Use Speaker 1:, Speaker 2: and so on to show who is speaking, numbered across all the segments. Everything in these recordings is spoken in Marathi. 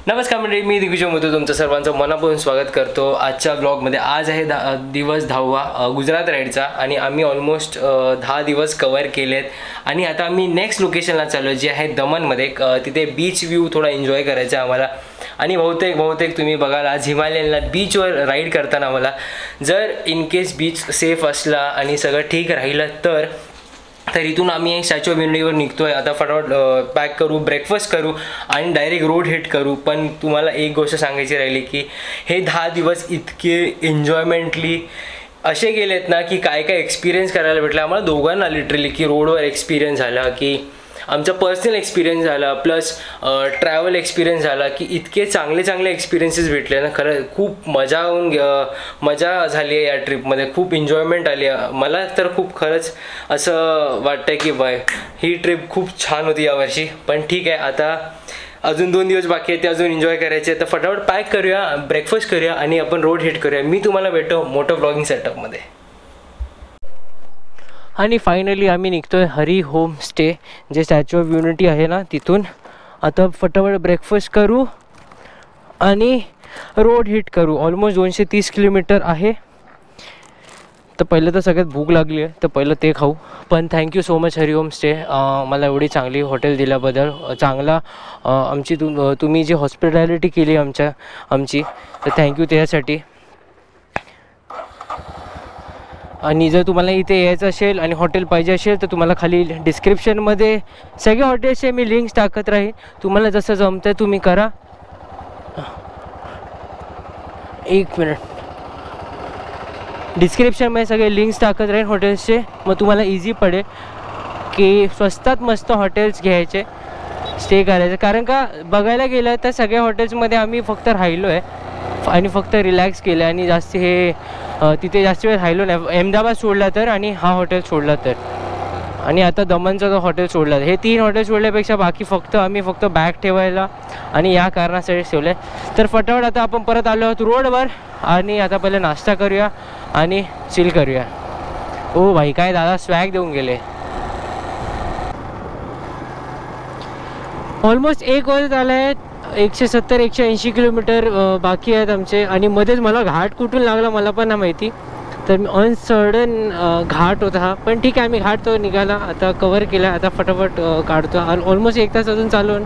Speaker 1: नमस्कार मंडळी, मी दिग्विजय मोदी तुमचं सर्वांचं मनापासून स्वागत करतो आजच्या ब्लॉगमध्ये. आज आहे दिवस 10वा गुजरात राईडचा आणि आम्ही ऑलमोस्ट 10 दिवस कवर केलेत आणि आता आम्ही नेक्स्ट लोकेशनला चाललो जे आहे दमनमध्ये. तिथे बीच व्ह्यू थोडा एन्जॉय करायचा आहे आम्हाला आणि बहुतेक तुम्ही बघाल आज हिमालयनला बीचवर राईड करताना मला जर इन केस बीच सेफ असला आणि सगळं ठीक राहिलं तर इथून आम्ही स्टॅच्यू ऑफ युनिटीवर निघतो आहे. आता फटाफट पॅक करू, ब्रेकफास्ट करू आणि डायरेक्ट रोड हिट करू. पण तुम्हाला एक गोष्ट सांगायची राहिली की हे 10 दिवस इतके एन्जॉयमेंटली असे गेलेत ना की काय एक्सपिरियन्स करायला भेटला आम्हाला दोघांना लिटरली. की रोडवर एक्सपिरियन्स झाला, की आमचा पर्सनल एक्सपिरियन्स झाला, प्लस ट्रॅव्हल एक्सपिरियन्स झाला, की इतके चांगले एक्सपिरियन्सेस भेटले ना. खरं खूप मजा झाली आहे या ट्रिपमध्ये. खूप एन्जॉयमेंट आली आहे मला तर. खूप खरंच असं वाटतं की ही ट्रिप खूप छान होती यावर्षी. पण ठीक आहे, आता अजून 2 दिवस बाकी आहेत ते अजून एन्जॉय करायचे. तर फटाफट पॅक करूया, ब्रेकफास्ट करूया आणि आपण रोड हिट करूया. मी तुम्हाला भेटतो मोठं ब्लॉगिंग सेटअपमध्ये. आणि फायनली आम्ही निघतोय हरी होम स्टे जे स्टॅच्यू ऑफ युनिटी आहे ना तिथून. आता फटाफट ब्रेकफास्ट करू आणि रोड हिट करू. ऑलमोस्ट 230 किलोमीटर आहे. तर पहिलं तर सगळ्यात भूक लागली आहे तर पहिलं ते खाऊ. पण thank you so much Hari home stay मला एवढी चांगली हॉटेल दिल्याबद्दल. चांगला आमची तुम्ही जी हॉस्पिटॅलिटी केली आमची तर थँक्यू त्यासाठी. आणि जर तुम्हाला इथे यायचं असेल आणि हॉटेल पाहिजे असेल तर तुम्हाला खाली डिस्क्रिप्शनमध्ये सगळे हॉटेल्सचे मी लिंक्स टाकत राहीन. तुम्हाला जसं जमतं तुम्ही करा. 1 मिनिट. डिस्क्रिप्शनमध्ये सगळे लिंक्स टाकत राहीन हॉटेल्सचे. मग तुम्हाला इझी पडेल की स्वस्तात मस्त हॉटेल्स घ्यायचे, स्टे करायचं. कारण का बघायला गेलं तर सगळ्या हॉटेल्समध्ये आम्ही फक्त राहिलो आहे आणि फक्त रिलॅक्स केलं आणि जास्त तिथे जास्त वेळ राहिलो नाही. अहमदाबाद सोडला तर आणि हा हॉटेल सोडला तर आणि आता दमनचा जो हॉटेल सोडला. हे 3 हॉटेल सोडल्यापेक्षा बाकी आम्ही फक्त बॅग ठेवायला आणि या कारणासाठी ठेवलं आहे. तर फटाफट आता आपण परत आलो आहोत रोडवर आणि आता पहिले नाश्ता करूया आणि चिल करूया. ओ भाई, काय दादा स्वॅग देऊन गेले. ऑलमोस्ट 1 वाजत आला आहे. 170-180 किलोमीटर बाकी आहेत आमचे आणि मध्येच मला घाट कुठून लागला मला पण नाही माहिती. तर मी अनसडन घाट होता हा. पण ठीक आहे, आम्ही घाट तो निघाला आता कवर केला. आता फटाफट काढतो. ऑलमोस्ट 1 तास अजून चालवून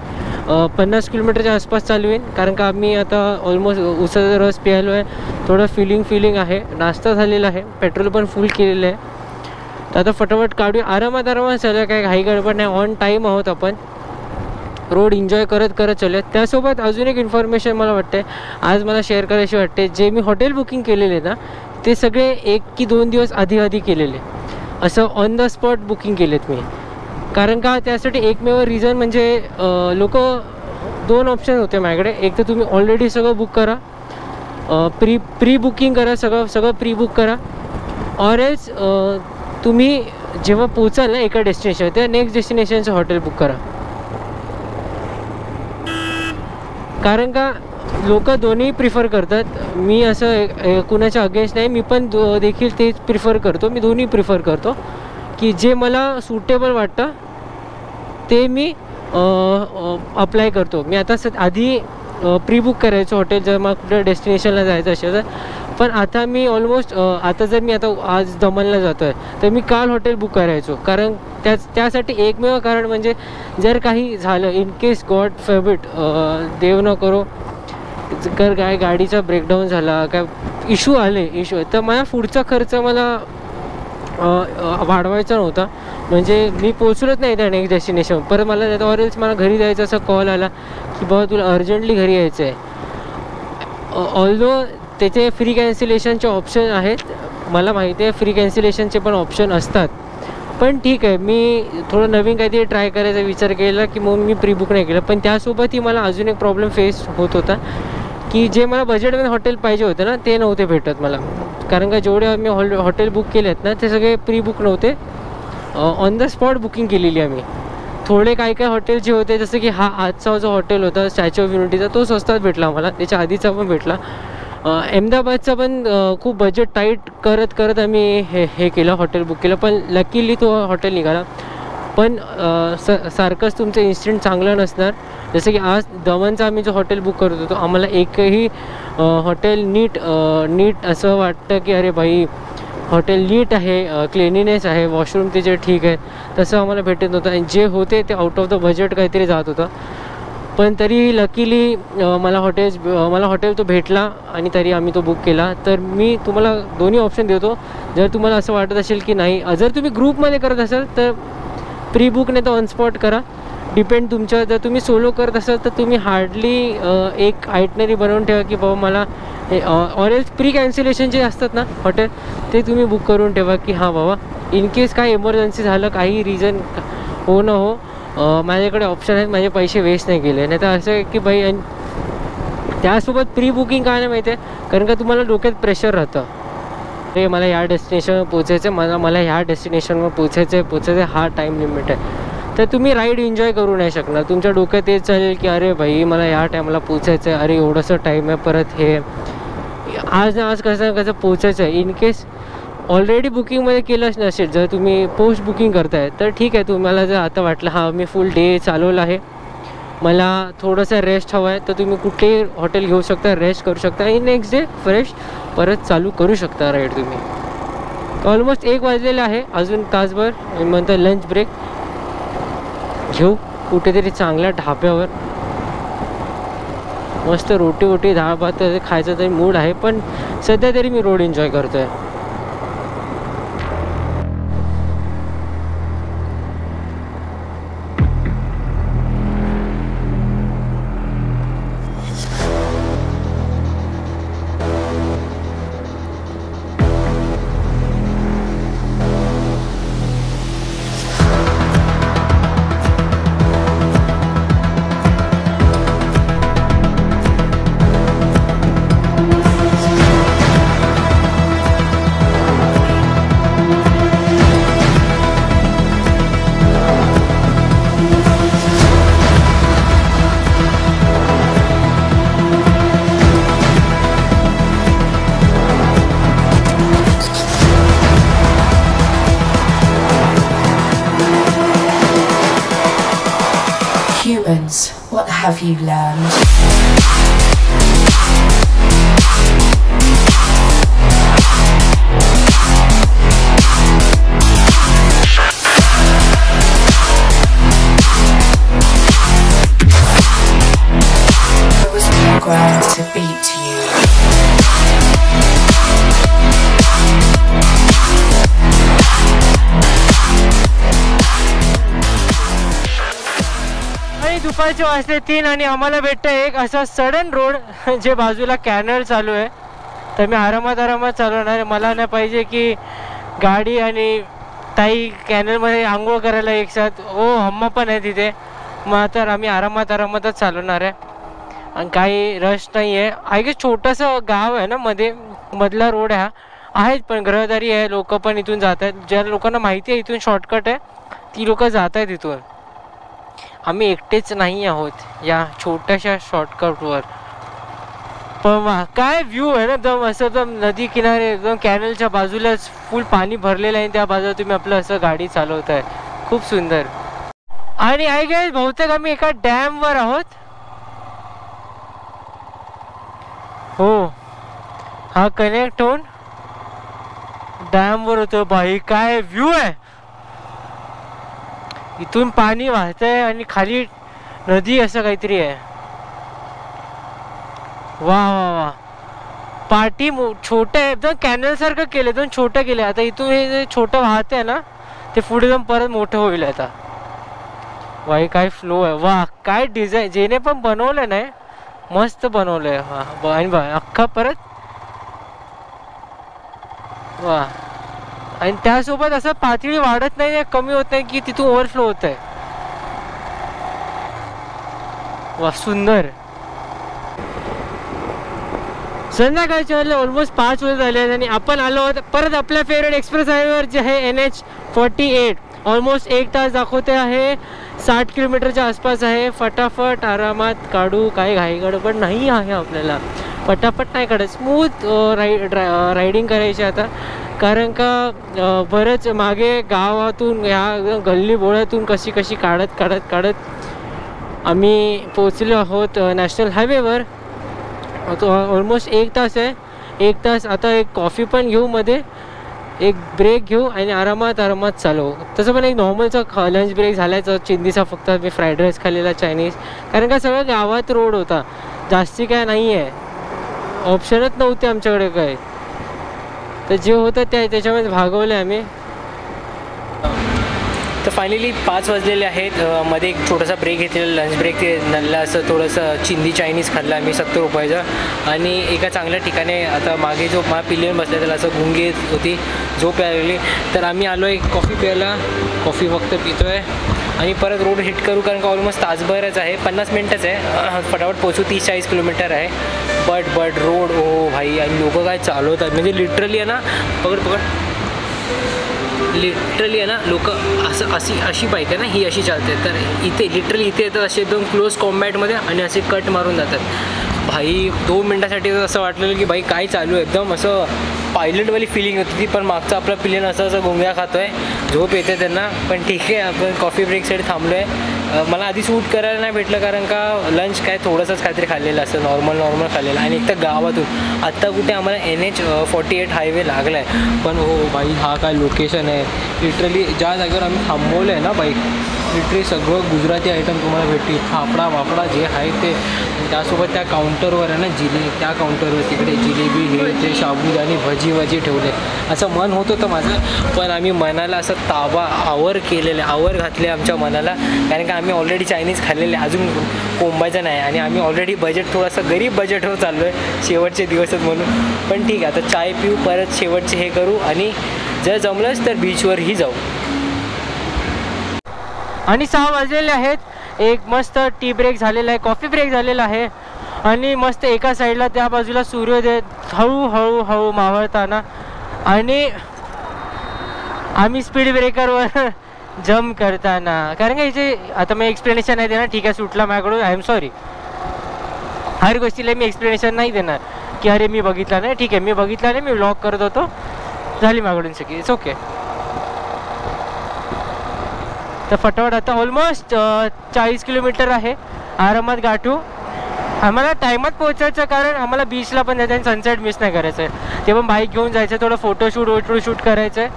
Speaker 1: 50 किलोमीटरच्या आसपास चालवेन. कारण का आम्ही आता ऑलमोस्ट उसाचा रस प्यायलो आहे. थोडं फिलिंग आहे. नाश्ता झालेला आहे, पेट्रोल पण फुल केलेलं आहे. तर आता फटाफट काढूया. आरामात चालूया, काय घाई गडबड नाही. ऑन टाईम आहोत आपण. रोड एन्जॉय करत चालूयात. त्यासोबत अजून एक इन्फॉर्मेशन मला वाटते आज मला शेअर करायची वाटते. जे मी हॉटेल बुकिंग केलेले ना ते सगळे 1 की 2 दिवस आधी केलेले. असं ऑन द स्पॉट बुकिंग केलेत मी. कारण का त्यासाठी एकमेव रिझन म्हणजे लोक 2 ऑप्शन होते माझ्याकडे. एक तर तुम्ही ऑलरेडी सगळं बुक करा, प्री बुकिंग करा, सगळं प्री बुक करा. ऑर एल्स तुम्ही जेव्हा पोचाल ना एका डेस्टिनेशन त्या नेक्स्ट डेस्टिनेशनचं हॉटेल बुक करा. कारण का लोक दोन्ही प्रिफर करतात. मी असं कुणाच्या अगेन्स्ट नाही. मी पण देखील तेच प्रिफर करतो. मी दोन्ही प्रिफर करतो की जे मला सुटेबल वाटतं ते मी अप्लाय करतो. मी आता आधी प्री बुक करायचो हॉटेल जर मला कुठल्या डेस्टिनेशनला जायचं असेल तर. पण आता मी ऑलमोस्ट आता जर मी आता आज दमनला जातो आहे तर मी काल हॉटेल बुक करायचो. कारण त्यासाठी एकमेव कारण म्हणजे जर काही झालं इन केस गॉड फॉरबिड, देव न करो, काय गाडीचा ब्रेकडाऊन झाला, काय इश्यू तर मला पुढचा खर्च मला वाढवायचा नव्हता. म्हणजे मी पोचलोच नाही त्या नेक्स्ट डेस्टिनेशन परत मला नाही. ऑरेल्स मला घरी जायचं असा कॉल आला की बाबा तुला अर्जंटली घरी यायचं आहे. ऑल्दो त्याचे फ्री कॅन्सलेशनचे ऑप्शन आहेत. मला माहिती आहे फ्री कॅन्सलेशनचे पण ऑप्शन असतात. पण ठीक आहे, मी थोडं नवीन काहीतरी ट्राय करायचा विचार केला की मग मी प्री बुक नाही केलं. पण त्यासोबतही मला अजून एक प्रॉब्लेम फेस होत होता की जे मला बजेटमध्ये हॉटेल पाहिजे होतं ना ते नव्हते भेटत मला. कारण का जेवढे आम्ही हॉटेल बुक केले आहेत ना ते सगळे प्री बुक नव्हते. ऑन द स्पॉट बुकिंग केलेली आम्ही. थोडे काही हॉटेल जे होते जसं की आजचा जो हॉटेल होता स्टॅच्यू ऑफ युनिटीचा तो स्वस्तात भेटला आम्हाला. त्याच्या आधीचा पण भेटला. अहमदाबादचा पण खूप बजेट टाईट करत आम्ही हे केलं, हॉटेल बुक केलं. पण लकीली तो हॉटेल निघाला. पण सारखंच तुमचं इन्स्टंट चांगलं नसणार. जसं की आज दमनचं आम्ही जो हॉटेल बुक करत होतो, आम्हाला एकही हॉटेल नीट असं वाटतं की अरे भाई हॉटेल नीट आहे, क्लिनिनेस आहे, वॉशरूम त्याचे ठीक आहे, तसं आम्हाला भेटत नव्हतं. आणि जे होते ते आउट ऑफ द बजेट काहीतरी जात होतं. पण तरी लकीली मला हॉटेल तो भेटला आणि तरी आम्ही तो बुक केला. तर मी तुम्हाला दोन्ही ऑप्शन देतो. जर तुम्हाला असं वाटत असेल की नाही, जर तुम्ही ग्रुपमध्ये करत असाल तर प्री बुक नाही तर ऑन स्पॉट करा, डिपेंड तुमच्या. जर तुम्ही सोलो करत असाल तर तुम्ही हार्डली एक आयटनरी बनवून ठेवा की बाबा मला ऑरेल्स प्री कॅन्सलेशन जे असतात ना हॉटेल, ते तुम्ही बुक करून ठेवा की हां बाबा इन केस काय इमर्जन्सी झालं, काही रिझन हो न हो, माझ्याकडे ऑप्शन आहेत, माझे पैसे वेस्ट नाही केले. नाही तर असं आहे की बाई. त्यासोबत प्री बुकिंग काय नाही माहिती आहे, कारण का तुम्हाला डोक्यात प्रेशर राहतं, अरे मला ह्या डेस्टिनेशनवर पोचायचं आहे, मला ह्या डेस्टिनेशनवर पोचायचं आहे, हा टाईम लिमिट आहे. तर तुम्ही राईड एन्जॉय करू नाही शकणार. तुमच्या डोक्यात तेच चालेल की अरे भाई मला ह्या टाईमला पोचायचं आहे, अरे एवढंसं टाईम आहे, परत हे आज ना आज कसं पोचायचं आहे. इन केस ऑलरेडी बुकिंगमध्ये केलंच नसेल, जर तुम्ही पोस्ट बुकिंग करताय तर ठीक आहे. तुम्हाला जर आता वाटलं हां मी फुल डे चालवलं आहे, मला थोडंसं रेस्ट हवं आहे, तर तुम्ही कुठेही हॉटेल घेऊ शकता, रेस्ट करू शकता आणि नेक्स्ट डे फ्रेश परत चालू करू शकता राईड तुम्ही. ऑलमोस्ट 1 वाजलेलं आहे, अजून तासभर नंतर लंच ब्रेक घेऊ कुठेतरी चांगल्या ढाब्यावर. मस्त रोटी डाळ भात खायचा तरी मूड आहे, पण सध्या तरी मी रोड एन्जॉय करतो आहे.
Speaker 2: Humans, what have you learned? I was programmed to beat you.
Speaker 1: दुपारचे वाजले 3 आणि आम्हाला भेटतं एक असा सडन रोड जे बाजूला कॅनल चालू आहे. तर मी आरामात चालवणार. मला नाही पाहिजे की गाडी आणि ताई कॅनलमध्ये आंघोळ करायला एकसाथ. हम्मा पण आहे तिथे, मग तर आम्ही आरामातच चालवणार आहे आणि काही रश नाही आहे. आय गेस छोटंसं गाव आहे ना मधला रोड आहे पण ग्रहदारी आहे. लोक पण इथून जात आहेत, ज्या लोकांना माहिती आहे इथून शॉर्टकट आहे ती लोक जात आहेत इथून. आम्ही एकटेच नाही आहोत या छोट्याशा शॉर्टकटवर. पण वा काय व्ह्यू आहे ना एकदम असं, एकदम नदी किनारे, एकदम कॅनलच्या बाजूलाच फुल पाणी भरलेलं आहे, त्या बाजूला तुम्ही आपलं असं गाडी चालवताय, खूप सुंदर. आणि आय गेस बहुतेक आम्ही एका डॅमवर आहोत. हो, हा कनेक्ट होऊन डॅमवर होतो. बाई काय व्ह्यू आहे, इथून पाणी वाहतंय आणि खाली नदी असं काहीतरी आहे. वा वा वा, पार्टी छोटे एकदम कॅनल सारखं केलं, एकदम छोटं केलं. आता इथून हे जे छोटं वाहत आहे ना ते पुढे जाऊन परत मोठं होईल आता. वाई काय फ्लो आहे, वा काय डिझाईन जेने पण बनवलं नाही, मस्त बनवलंय. आणि अख्खा परत वा. आणि त्यासोबत असं पातळी वाढत नाही, कमी होत नाही की तिथून ओव्हरफ्लो होत आहे. वा सुंदर. संध्याकाळच्या वेळेला ऑलमोस्ट 5 वाजत झाले आणि आपण आलो आहोत परत आपल्या फेवरेट एक्सप्रेस हायवेवर जे आहे NH48. ऑलमोस्ट 1 तास दाखवते आहे, 60 किलोमीटरच्या आसपास आहे. फटाफट आरामात काढू, काही घाई गडबड नाही आहे आपल्याला. पटापट नाही काढत, स्मूथ रायडिंग करायची आता. कारण का बरंच मागे गावातून ह्या गल्ली बोळ्यातून कशी कशी काढत आम्ही पोचलो आहोत नॅशनल हायवेवर. तो ऑलमोस्ट 1 तास आहे. 1 तास आता एक कॉफी पण घेऊ, मध्ये एक ब्रेक घेऊ आणि आरामात चालू. तसं पण एक नॉर्मलचा लंच ब्रेक झालायचा चिंदीचा, फक्त मी फ्राईड राईस खाल्लेला चायनीज. कारण का सगळं गावात रोड होता, जास्ती काय नाही आहे, ऑप्शनच नव्हते आमच्याकडे काय. तर जे होतं त्याच्यामध्ये भागवलं आम्ही. तर फायनली 5 वाजलेले आहेत. मध्ये एक छोटासा ब्रेक घेतलेला, लंच ब्रेक नल्ला असं थोडंसं चिंदी चायनीज खाल्लं आम्ही 70 रुपयाचा. आणि एका चांगल्या ठिकाणी आता मागे जो पिल्लेन बसला त्याला असं गुंगी होती, झोप यायला. तर आम्ही आलो आहे कॉफी प्यायला, कॉफी फक्त पितो आहे आणि परत रोड हिट करू. कारण का ऑलमोस्ट तासभरच आहे, 50 मिनटच आहे, फटाफट पोचू. 30-40 किलोमीटर आहे. बट रोड ओ भाई, आणि लोक काय चालवतात म्हणजे लिटरली आहे ना, लिटरली आहे ना, लोक अशी बाईक आहे ना, ही अशी चालते. तर इथे लिटरली इथे येतात असे एकदम क्लोज कॉम्बॅटमध्ये आणि असे कट मारून जातात. भाई 2 मिनटासाठी असं वाटलेलं की भाई काय चालू आहे, एकदम असं पायलटवाली फिलिंग होती ती. पण मागचा आपला पिलेन असं गोंग्या खातो आहे, झोप येते त्यांना. पण ठीक आहे, आपण कॉफी ब्रेकसाठी थांबलो आहे. मला आधी सूट करायला नाही भेटलं कारण का लंच काय थोडंसंच काहीतरी खाल्लेलं असतं, नॉर्मल खाल्लेलं. आणि एक तर गावातून आत्ता कुठे आम्हाला NH-48 हायवे लागला आहे. पण हो बाई, हा काय लोकेशन आहे. लिटरली ज्या जागेवर आम्ही थांबवलं आहे ना बाईक, लिटरली सगळं गुजराती आयटम तुम्हाला भेटतील, फाफडा वाफडा जे आहे ते. त्यासोबत त्या काउंटरवर आहे ना त्या काउंटरवर तिकडे जिलेबी हे ते साबुदाणी भजी ठेवले. असं मन होत होतं माझं, पण आम्ही मनाला असं आवर घातले आमच्या मनाला. कारण का आम्ही ऑलरेडी चायनीज खाल्लेले, अजून कोंबायचं नाही. आणि आम्ही ऑलरेडी बजेट थोडंसं गरीब बजेटवर चाललो आहे, शेवटचे दिवसच म्हणून. पण ठीक आहे, आता चाय पिऊ, परत शेवटचे हे करू आणि जर जमलंच तर बीचवरही जाऊ. आणि 6 वाजलेले आहेत. एक मस्त टी ब्रेक झालेला आहे, कॉफी ब्रेक झालेला आहे. आणि मस्त एका साईडला त्या बाजूला सूर्योदय हळू मावळताना. आणि आम्ही स्पीड ब्रेकरवर जम्प करताना. कारण का इथे आता मी एक्सप्लेनेशन नाही देणार, ठीक आहे सुटला माझ्याकडून, आय एम सॉरी. हर गोष्टीला मी एक्सप्लेनेशन नाही देणार की अरे मी बघितला नाही, ठीक आहे मी बघितला नाही, मी व्लॉग करत होतो, झाली माझ्याकडून सगळी, इट्स ओके. तर फटाफट आता ऑलमोस्ट 40 किलोमीटर आहे, आरामात गाठू. आम्हाला टायमात पोहोचायचं, कारण आम्हाला बीचला पण जायचं आणि सनसेट मिस नाही करायचं आहे. ते पण बाईक घेऊन जायचं, थोडं फोटोशूट करायचं आहे.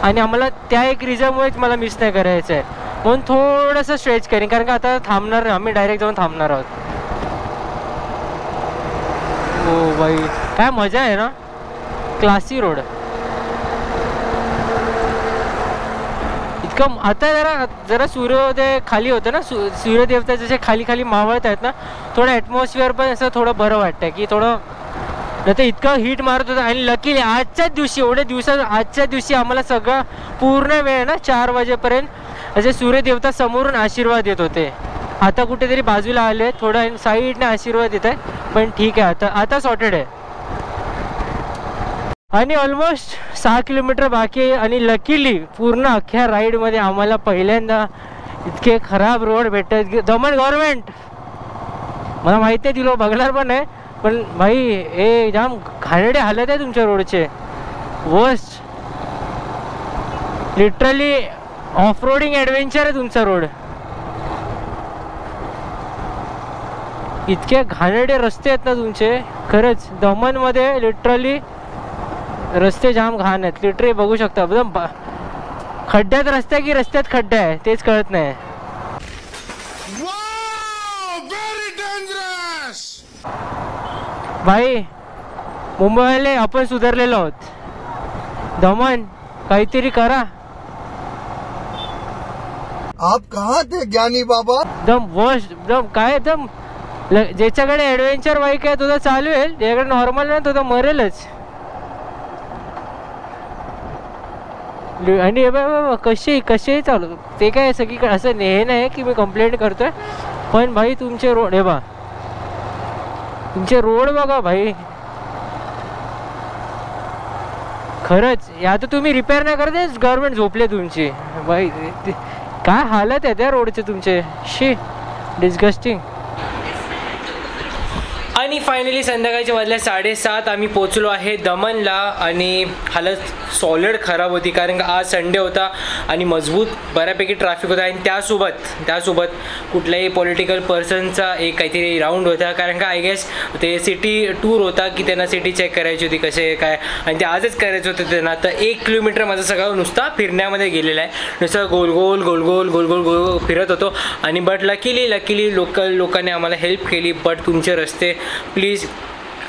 Speaker 1: आणि आम्हाला त्या एक रिझनमुळेच मला मिस नाही करायचं आहे, म्हणून थोडंसं स्ट्रेच करेन. कारण का आता थांबणार नाही, आम्ही डायरेक्ट जाऊन थांबणार आहोत. हो बाई, काय मजा आहे ना, क्लासी रोड. इतकं आता जरा सूर्योदय खाली होतं ना, सूर्यदेवता जसे खाली मावळत आहेत ना, थोडं ॲटमॉस्फिअर पण असं थोडं बरं वाटतं की थोडं. नाही तर इतकं हीट मारत होतं. आणि लकीली आजच्याच दिवशी, एवढ्या दिवसात आजच्या दिवशी आम्हाला सगळं पूर्ण वेळ ना 4 वाजेपर्यंत असे सूर्यदेवता समोरून आशीर्वाद देत होते. आता कुठेतरी बाजूला आले, थोडं साईडने आशीर्वाद देत आहे, पण ठीक आहे, आता सॉर्टेड आहे. आणि ऑलमोस्ट 6 किलोमीटर बाकी आहे. आणि लकीली पूर्ण अख्ख्या राईडमध्ये आम्हाला पहिल्यांदा इतके खराब रोड भेटत. दमण गव्हर्नमेंट, मला माहिती आहे तिला बघणार पण आहे, पण भाई हे जाम घाणेरडे हालत आहे तुमच्या रोडचे, worst. Literally off roading adventure आहे तुमचा रोड. इतके घाणेरडे रस्ते आहेत ना तुमचे, खरंच. दमणमध्ये लिटरली रस्ते जाम घाण आहेत, लिटरली बघू शकता. एकदम खड्ड्यात रस्ते की रस्त्यात खड्डे आहे तेच कळत नाही. भाई मुंबईवाले आपण सुधारलेलो आहोत, दमन काहीतरी करा.
Speaker 3: आप कहाँ थे ज्ञानी बाबा?
Speaker 1: एकदम वर्स्ट, एकदम काय, एकदम ज्याच्याकडे ॲडव्हेंचर बाईक आहे तो तर चालू आहे, ज्याच्याकडे नॉर्मल नाही तो तर मरेलच. आणि कसेही चालू, ते काय सगळीकडे असं हे नाही की मी कंप्लेंट करतोय, पण भाई तुमचे रोड, हे बा तुमचे रोड बघा भाई, खरंच. या तर तुम्ही रिपेअर नाही करते, गव्हर्नमेंट झोपले तुमची भाई. काय हालत आहे त्या रोडचे तुमचे, शी डिस्गस्टिंग. आणि फायनली संध्याकाळच्या वाजल्या 7:30 आम्ही पोचलो आहे दमनला. आणि हालत सॉलिड खराब होती कारण का आज संडे होता आणि मजबूत बऱ्यापैकी ट्रॅफिक होता. आणि त्यासोबत कुठल्याही पॉलिटिकल पर्सनचा एक काहीतरी राऊंड होता कारण का आय गेस ते सिटी टूर होता की त्यांना सिटी चेक करायची होती कसे काय, आणि ते आजच करायचं होतं त्यांना. तर 1 किलोमीटर माझं सगळं नुसता फिरण्यामध्ये गेलेलं आहे, नुसतं गोल गोल गोल गोल गोल गोल गोल फिरत होतो. आणि बट लकीली लोकांनी आम्हाला हेल्प केली. बट तुमचे रस्ते please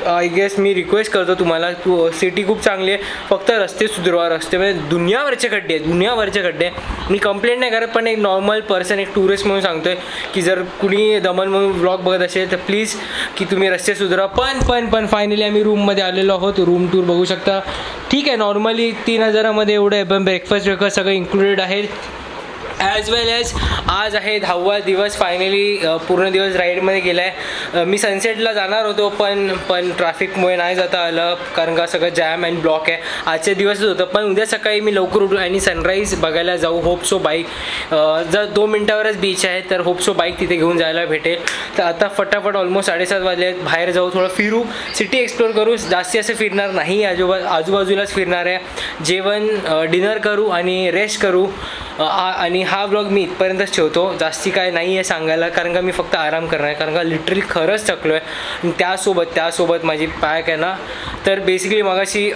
Speaker 1: I guess me request करतो तुम्हाला, सिटी खूप चांगली आहे, फक्त रस्ते सुधारवा. रस्ते म्हणजे दुनियावरचे खड्डे. मी कंप्लेंट नाही करत, पण एक नॉर्मल पर्सन, एक टुरिस्ट म्हणून सांगतो आहे की जर कुणी दमन म्हणून व्लॉग बघत असेल तर प्लीज की तुम्ही रस्ते सुधारा. पण फायनली आम्ही रूममध्ये आलेलो आहोत. रूम टूर बघू शकता. ठीक आहे, नॉर्मली 3000मध्ये एवढं आहे, पण ब्रेकफास्ट सगळं इन्क्लुडेड आहे. ॲज वेल ॲज आज आहे 10वा दिवस. फायनली पूर्ण दिवस राईडमध्ये गेला आहे. मी सनसेटला जाणार होतो पण ट्रॅफिकमुळे नाही जाता आलं कारण का सगळं जॅम अँड ब्लॉक आहे. आजचे दिवसच होतं, पण उद्या सकाळी मी लवकर उठून आणि सनराईज बघायला जाऊ. होप सो बाईक जर 2 मिनटावरच बीच आहे तर होप सो बाईक तिथे घेऊन जायला भेटेल. तर आता फटाफट ऑलमोस्ट 7:30 वाजले आहेत, बाहेर जाऊ, थोडं फिरू, सिटी एक्सप्लोर करू. जास्ती असं फिरणार नाही, आजूबाजूलाच फिरणार आहे. जेवण डिनर करू आणि रेस्ट करू. आणि हा व्लॉग मी इथपर्यंतच ठेवतो, जास्ती काय नाही आहे सांगायला कारण का मी फक्त आराम करणार आहे कारण का लिटरली खरंच थकलो आहे. आणि त्यासोबत माझी पॅक आहे ना, तर बेसिकली मगाशी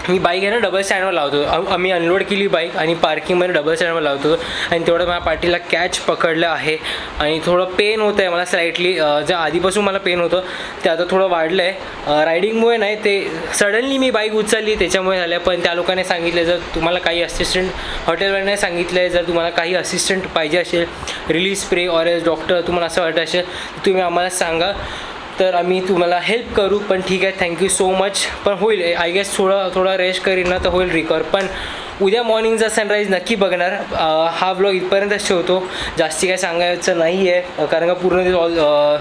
Speaker 1: मी बाईक आहे ना डबल स्टँडवर लावतो. आम्ही अनलोड केली बाईक आणि पार्किंगमध्ये डबल स्टँडवर लावतो आणि तेवढं माझ्या पाठीला कॅच पकडलं आहे आणि थोडं पेन होतं आहे मला स्लाइटली. जे आधीपासून मला पेन होतं ते आता थोडं वाढलं आहे. रायडिंगमुळे नाही, ते सडनली मी बाईक उचलली त्याच्यामुळे झालं. पण त्या लोकांनी सांगितलं जर तुम्हाला काही असिस्टंट, हॉटेलवाल्याने सांगितलं आहे जर तुम्हाला काही असिस्टंट पाहिजे असेल, release spray or as doctor तुम्हाला असं वाटत असेल तुम्ही आम्हाला सांगा, तर आम्ही तुम्हाला हेल्प करू. पण ठीक आहे, थँक्यू सो मच. पण होईल आय गेस थोडा रेस्ट करीन ना तर होईल रिकवर. पण उद्या मॉर्निंगचा सनराईज नक्की बघणार. हा व्लॉग इथपर्यंतच ठेवतो, जास्ती काय सांगायचं नाही आहे कारण का पूर्ण दिवस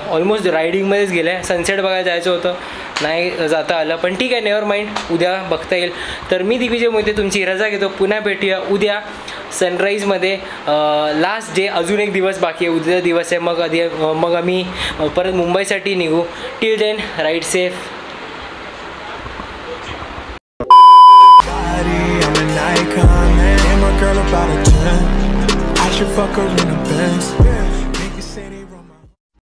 Speaker 1: ऑलमोस्ट रायडिंगमध्येच गेलं आहे. सनसेट बघायला जायचं होतं, नाही जाता आलं, पण ठीक आहे, नेवर माइंड, उद्या बघता येईल. तर मी दिग्विजय मोहिते तुमची रजा घेतो. पुन्हा भेटूया उद्या सनराईजमध्ये. लास्ट डे, अजून एक दिवस बाकी आहे, उद्या दिवस आहे. मग आम्ही परत मुंबईसाठी निघू. Till then ride safe.
Speaker 4: I'm an icon, man. I'm a girl about a 10. I should fuck her in the Benz.